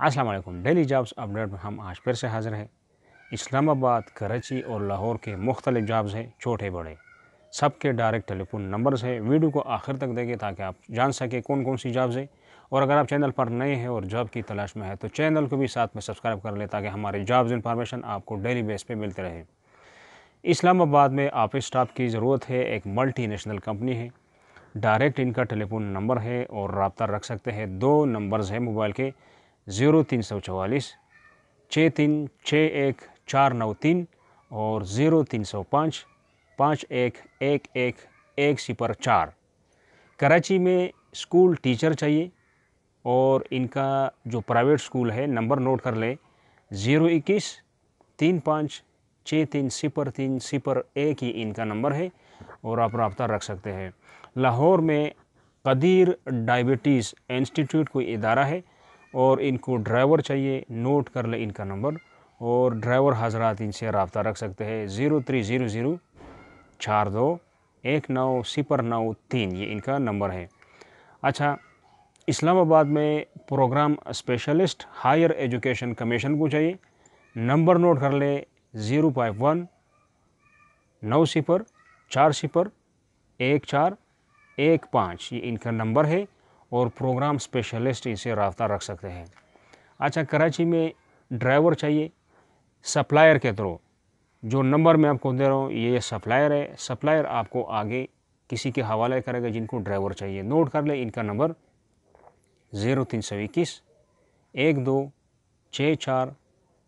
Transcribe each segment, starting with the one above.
अस्सलाम वालेकुम। Daily jobs update में हम आज फिर से हाज़िर हैं। इस्लामाबाद, कराची और लाहौर के मुख्तलिफ जॉब्स हैं, छोटे बड़े, सबके डायरेक्ट टेलीफोन नंबर्स हैं। वीडियो को आखिर तक देखें ताकि आप जान सकें कौन कौन सी जॉब्स हैं। और अगर आप चैनल पर नए हैं और जॉब की तलाश में है तो चैनल को भी साथ में सब्सक्राइब कर लें ताकि हमारी जॉब्स इन्फॉर्मेशन आपको डेली बेस पे मिलते रहे। इस्लामाबाद में ऑफिस स्टाफ की ज़रूरत है। एक मल्टी नेशनल कंपनी है। डायरेक्ट इनका टेलीफोन नंबर है और रब्ता रख सकते हैं। 2 नंबर्स हैं मोबाइल के, 0344 6361 और 0305 511104। कराची में स्कूल टीचर चाहिए और इनका जो प्राइवेट स्कूल है नंबर नोट कर ले, 021 35 630301 ही इनका नंबर है और आप रब्ता रख सकते हैं। लाहौर में कदीर डायबिटीज़ इंस्टीट्यूट कोई इदारा है और इनको ड्राइवर चाहिए, नोट कर ले इनका नंबर और ड्राइवर हजरात इनसे रब्ता रख सकते हैं। 0300 42 19 ये इनका नंबर है। अच्छा, इस्लामाबाद में programme specialist higher education commission को चाहिए, नंबर नोट कर ले, 051 90 40 1415 ये इनका नंबर है और प्रोग्राम स्पेशलिस्ट इनसे रब्ता रख सकते हैं। अच्छा, कराची में ड्राइवर चाहिए सप्लायर के थ्रू, जो नंबर मैं आपको दे रहा हूँ ये सप्लायर है। सप्लायर आपको आगे किसी के हवाले करेगा जिनको ड्राइवर चाहिए। नोट कर ले इनका नंबर, 0321 12 64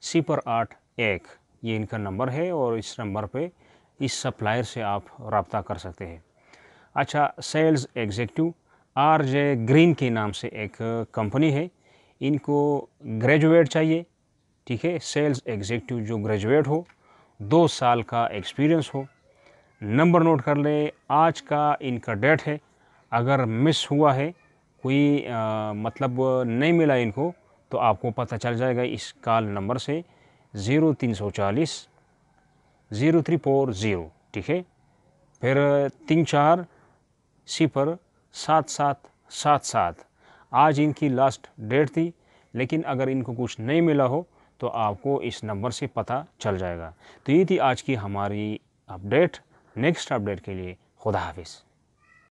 081 ये इनका नंबर है और इस नंबर पे इस सप्लायर से आप रब्ता कर सकते हैं। अच्छा, सेल्स एग्जीक्यूटिव RJ ग्रीन के नाम से एक कंपनी है, इनको ग्रेजुएट चाहिए, ठीक है। सेल्स एग्जीक्यूटिव जो ग्रेजुएट हो, 2 साल का एक्सपीरियंस हो। नंबर नोट कर ले, आज का इनका डेट है। अगर मिस हुआ है कोई मतलब नहीं मिला इनको तो आपको पता चल जाएगा इस कॉल नंबर से, 0340 0340, ठीक है। फिर 34 0 7777। आज इनकी लास्ट डेट थी, लेकिन अगर इनको कुछ नहीं मिला हो तो आपको इस नंबर से पता चल जाएगा। तो ये थी आज की हमारी अपडेट। नेक्स्ट अपडेट के लिए खुदा हाफिज़।